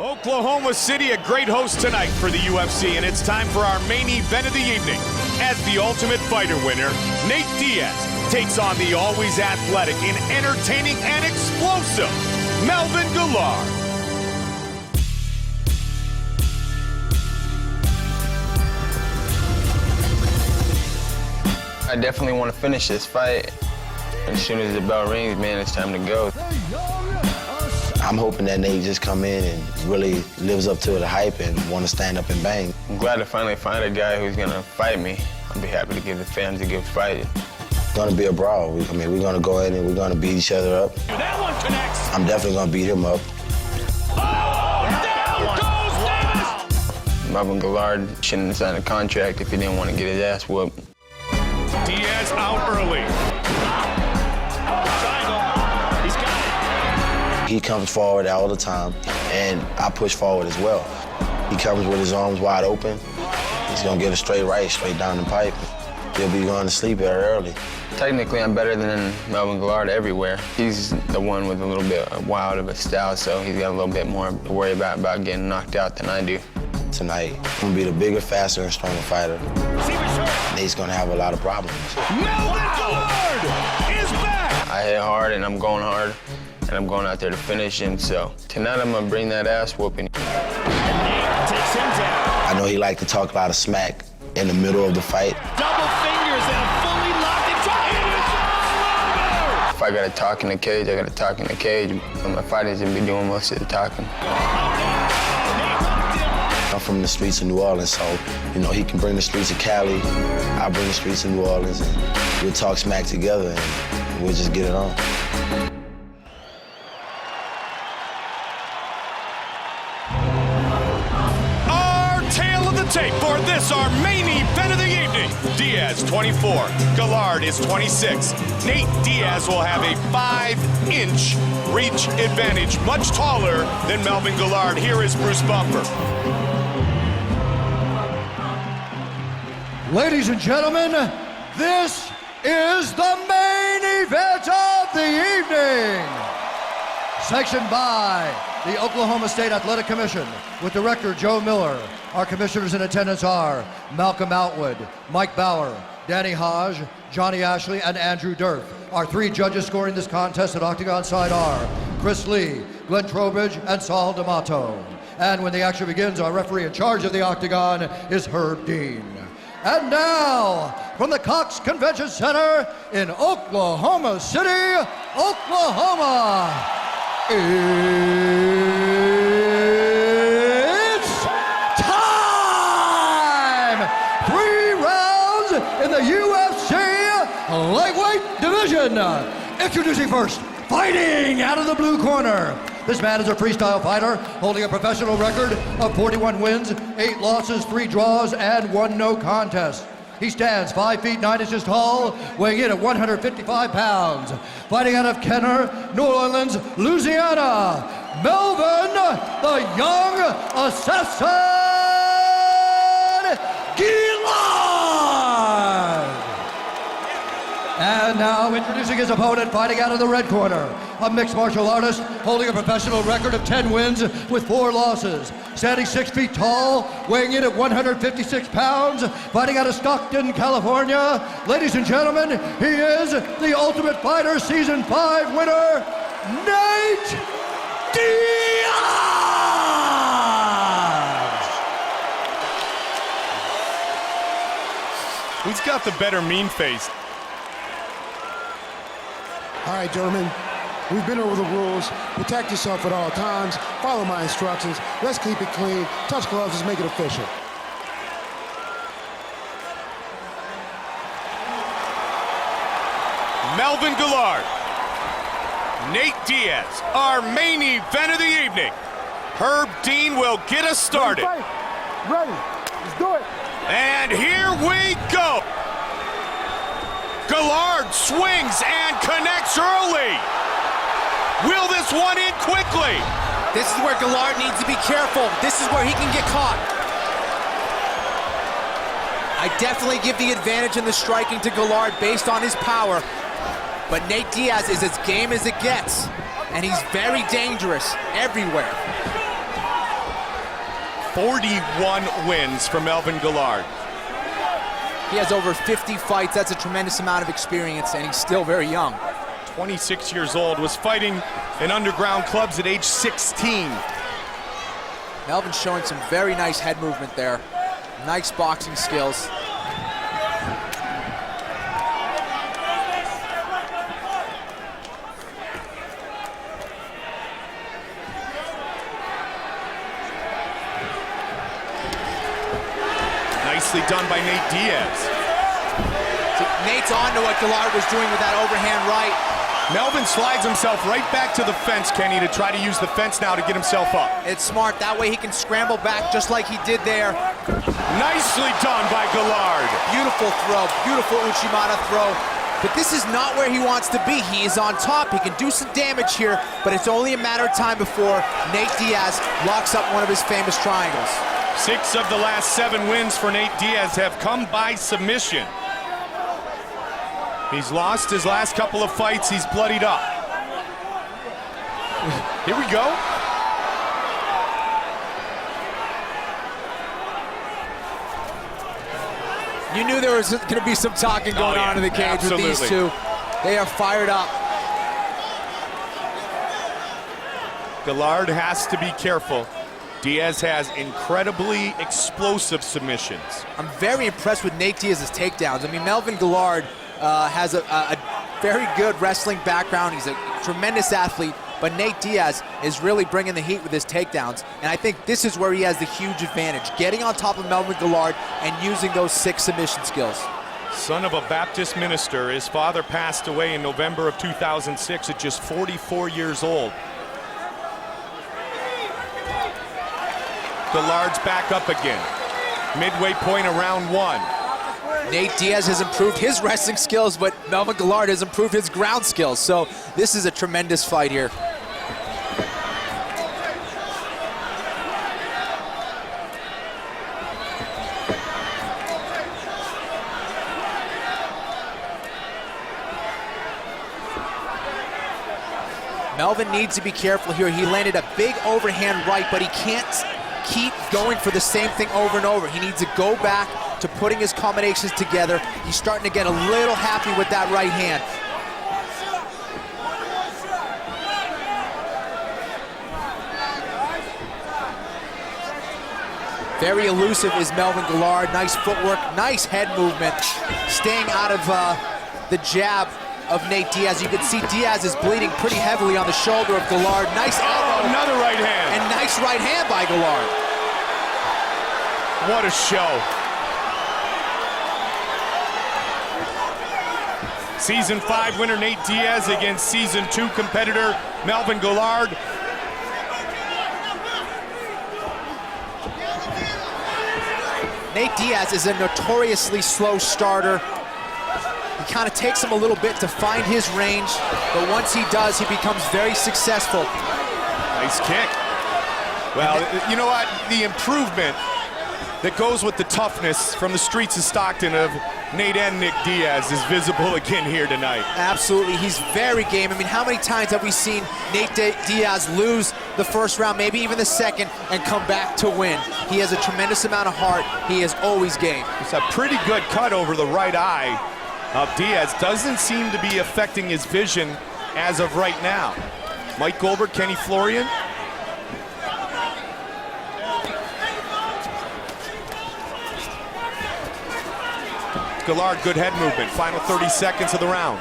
Oklahoma City, a great host tonight for the UFC, and it's time for our main event of the evening. As the Ultimate Fighter winner, Nate Diaz takes on the always athletic and entertaining and explosive Melvin Gillard. I definitely want to finish this fight. As soon as the bell rings, man, it's time to go. I'm hoping that Nate just come in and really lives up to the hype and want to stand up and bang. I'm glad to finally find a guy who's gonna fight me. I'll be happy to give the fans a good fight. It's gonna be a brawl. We're gonna go ahead and we're gonna beat each other up. That one connects. I'm definitely gonna beat him up. Oh, down goes Davis! Melvin Gillard shouldn't have signed a contract if he didn't want to get his ass whooped. Diaz out early. He comes forward all the time, and I push forward as well. He comes with his arms wide open. He's gonna get a straight right, straight down the pipe. He'll be going to sleep very early. Technically, I'm better than Melvin Gillard everywhere. He's the one with a little bit wild of a style, so he's got a little bit more to worry about getting knocked out than I do. Tonight, I'm gonna be the bigger, faster, and stronger fighter. Nate's gonna have a lot of problems. Melvin Gillard is back! I hit hard, and I'm going hard, and I'm going out there to finish him, so tonight I'm gonna bring that ass whooping. Nate takes him down. I know he liked to talk a lot of smack in the middle of the fight. Double fingers and a fully locked and If I gotta talk in the cage, I gotta talk in the cage. And my fighters gonna be doing most of the talking. I'm from the streets of New Orleans, so, he can bring the streets of Cali, I'll bring the streets of New Orleans, and we'll talk smack together, and we'll just get it on. Our tale of the tape for this, our main event of the evening. Diaz, 24. Gillard is 26. Nate Diaz will have a 5-inch reach advantage, much taller than Melvin Gillard. Here is Bruce Buffer. Ladies and gentlemen, this is the main event of the evening. Sanctioned by the Oklahoma State Athletic Commission with Director Joe Miller. Our commissioners in attendance are Malcolm Outwood, Mike Bauer, Danny Hodge, Johnny Ashley, and Andrew Durf. Our 3 judges scoring this contest at Octagon side are Chris Lee, Glenn Trowbridge, and Saul D'Amato. And when the action begins, our referee in charge of the Octagon is Herb Dean. And now, from the Cox Convention Center in Oklahoma City, Oklahoma, it's time! 3 rounds in the UFC lightweight division. Introducing first, fighting out of the blue corner. This man is a freestyle fighter holding a professional record of 41 wins, 8 losses, 3 draws, and 1 no contest. He stands 5 feet 9 inches tall, weighing in at 155 pounds. Fighting out of Kenner, New Orleans, Louisiana, Melvin, the Young Assassin, Gillard. And now introducing his opponent, fighting out of the red corner, a mixed martial artist holding a professional record of 10 wins with 4 losses. Standing 6 feet tall, weighing in at 156 pounds, fighting out of Stockton, California. Ladies and gentlemen, he is the Ultimate Fighter Season 5 winner, Nate Diaz! Who's got the better mean face? All right, gentlemen, we've been over the rules. Protect yourself at all times. Follow my instructions. Let's keep it clean. Touch gloves, let's make it official. Melvin Gillard, Nate Diaz, our main event of the evening. Herb Dean will get us started. Ready. Let's do it. And here we go. Gillard swings and connects early. Will this one in quickly? This is where Gillard needs to be careful. This is where he can get caught. I definitely give the advantage in the striking to Gillard based on his power. But Nate Diaz is as game as it gets. And he's very dangerous everywhere. 41 wins for Melvin Gillard. He has over 50 fights. That's a tremendous amount of experience, and he's still very young. 26 years old, was fighting in underground clubs at age 16. Melvin's showing some very nice head movement there. Nice boxing skills. Nicely done by Nate Diaz. See, Nate's on to what Gillard was doing with that overhand right. Melvin slides himself right back to the fence, Kenny, to try to use the fence now to get himself up. It's smart. That way he can scramble back just like he did there. Nicely done by Gillard. Beautiful throw, beautiful Uchimata throw. But this is not where he wants to be. He is on top. He can do some damage here, but it's only a matter of time before Nate Diaz locks up one of his famous triangles. 6 of the last 7 wins for Nate Diaz have come by submission. He's lost his last couple of fights. He's bloodied up. Here we go. You knew there was going to be some talking going on in the cage with these two. They are fired up. Gillard has to be careful. Diaz has incredibly explosive submissions. I'm very impressed with Nate Diaz's takedowns. I mean, Melvin Gillard has a very good wrestling background. He's a tremendous athlete, but Nate Diaz is really bringing the heat with his takedowns. And I think this is where he has the huge advantage, getting on top of Melvin Gillard and using those 6 submission skills. Son of a Baptist minister, his father passed away in November of 2006 at just 44 years old. Gillard's back up again. Midway point of round 1. Nate Diaz has improved his wrestling skills, but Melvin Gillard has improved his ground skills. So this is a tremendous fight here. Melvin needs to be careful here. He landed a big overhand right, but he can't keep going for the same thing over and over. He needs to go back to putting his combinations together. He's starting to get a little happy with that right hand. Very elusive is Melvin Gillard. Nice footwork, nice head movement. Staying out of the jab of Nate Diaz. You can see Diaz is bleeding pretty heavily on the shoulder of Gillard. Nice elbow. Another right hand. And nice right hand by Gillard. What a show. Season 5 winner Nate Diaz against Season 2 competitor Melvin Gillard. Nate Diaz is a notoriously slow starter. It kind of takes him a little bit to find his range, but once he does, he becomes very successful. Nice kick. Well, you know what? The improvement that goes with the toughness from the streets of Stockton of Nate and Nick Diaz is visible again here tonight. Absolutely, he's very game. I mean, how many times have we seen Nate Diaz lose the first round, maybe even the second, and come back to win? He has a tremendous amount of heart. He is always game. It's a pretty good cut over the right eye of Diaz. Doesn't seem to be affecting his vision as of right now. Mike Goldberg, Kenny Florian. Gillard, good head movement. Final 30 seconds of the round.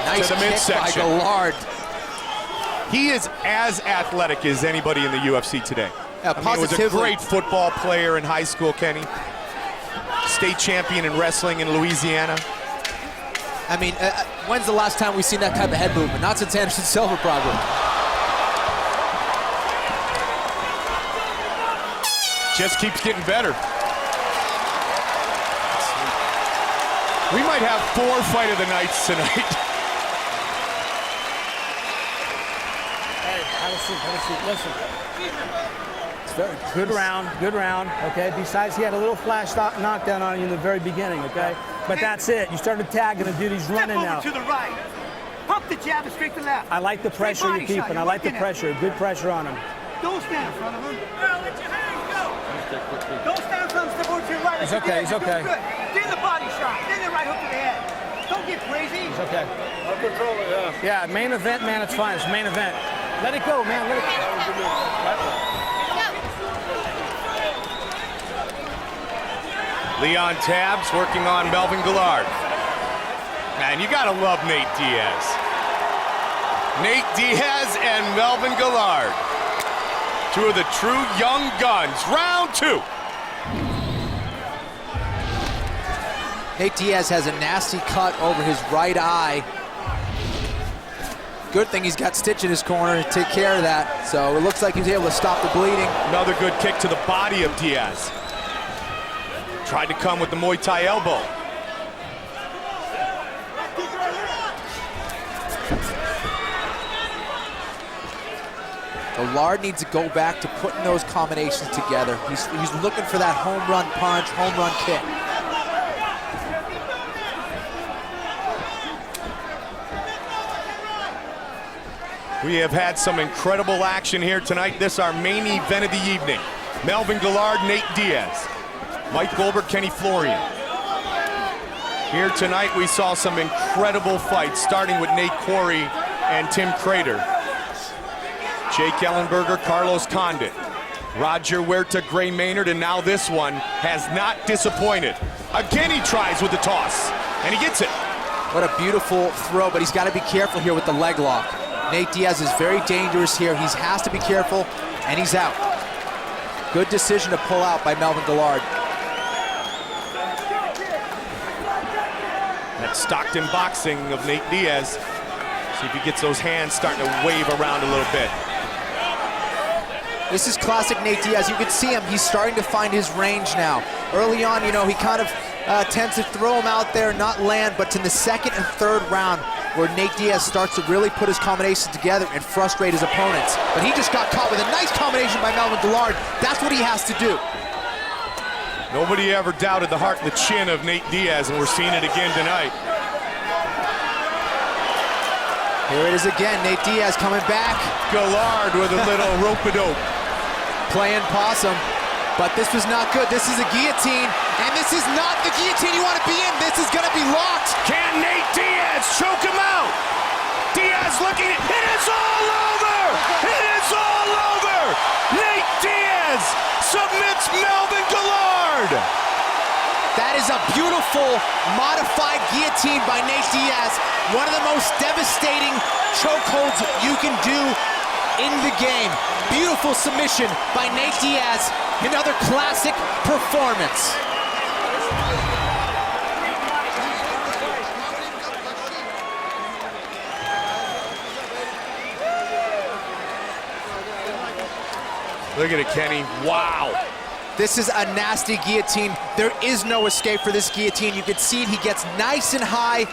Nice to the kick midsection. by Gillard. He is as athletic as anybody in the UFC today. Yeah, I mean, he was a great football player in high school, Kenny. State champion in wrestling in Louisiana. I mean, when's the last time we've seen that type of head movement? Not since Anderson Silva, probably. Just keeps getting better. We might have 4 fight of the nights tonight. Hey, have a seat, listen. It's very good round, okay? Besides, he had a little flash knockdown on you in the very beginning, okay? But that's it. You started tagging the dude, he's running now. To the right. Pump the jab and straight to left. I like the pressure you're keeping. I like the pressure. Good pressure on him. Don't stand in front of him. Let your hands go. Don't stand in front of him. Step over to your right. He's okay, he's okay. Good. Then the body shot. Then the right hook to the head. Don't get crazy. It's okay. I'll control it, yeah. Yeah, main event, man, it's fine. It's main event. Let it go, man. Let it go. Leon Tabbs working on Melvin Gillard. Man, you gotta love Nate Diaz. Nate Diaz and Melvin Gillard. Two of the true young guns. Round two. Nate Diaz has a nasty cut over his right eye. Good thing he's got Stitch in his corner to take care of that. So it looks like he's able to stop the bleeding. Another good kick to the body of Diaz. Tried to come with the Muay Thai elbow. Gillard needs to go back to putting those combinations together. He's looking for that home run punch, home run kick. We have had some incredible action here tonight. This is our main event of the evening. Melvin Gillard, Nate Diaz. Mike Goldberg, Kenny Florian. Here tonight we saw some incredible fights, starting with Nate Quarry and Tim Crater. Jake Ellenberger, Carlos Condit. Roger Huerta, Gray Maynard, and now this one has not disappointed. Again he tries with the toss, and he gets it. What a beautiful throw, but he's got to be careful here with the leg lock. Nate Diaz is very dangerous here. He has to be careful, and he's out. Good decision to pull out by Melvin Gillard. That Stockton boxing of Nate Diaz. See if he gets those hands starting to wave around a little bit. This is classic Nate Diaz. You can see him. He's starting to find his range now. Early on, you know, he kind of tends to throw him out there, not land, but in the second and third round where Nate Diaz starts to really put his combinations together and frustrate his opponents. But he just got caught with a nice combination by Melvin Gillard. That's what he has to do. Nobody ever doubted the heart and the chin of Nate Diaz, and we're seeing it again tonight. Here it is again, Nate Diaz coming back. Gillard with a little rope-a-dope. Playing possum, but this was not good. This is a guillotine, and this is not the guillotine you want to be in. This is gonna be locked. Can Nate Diaz choke him out? Diaz looking, it is all over! It is all over! Nate Diaz submits Melvin Gillard! That is a beautiful, modified guillotine by Nate Diaz. One of the most devastating chokeholds you can do in the game. Beautiful submission by Nate Diaz. Another classic performance. Look at it, Kenny. Wow. This is a nasty guillotine. There is no escape for this guillotine. You can see it. He gets nice and high.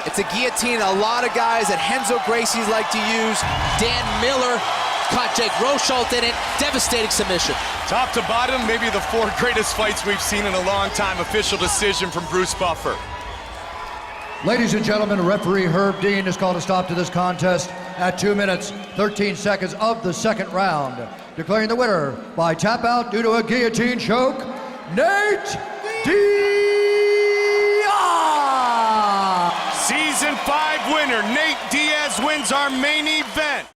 It's a guillotine a lot of guys at Renzo Gracie's like to use. Dan Miller caught Jake Rochold in it. Devastating submission. Top to bottom, maybe the four greatest fights we've seen in a long time. Official decision from Bruce Buffer. Ladies and gentlemen, referee Herb Dean has called a stop to this contest at 2 minutes, 13 seconds of the second round, declaring the winner by tap out due to a guillotine choke, Nate Diaz! Season 5 winner, Nate Diaz wins our main event.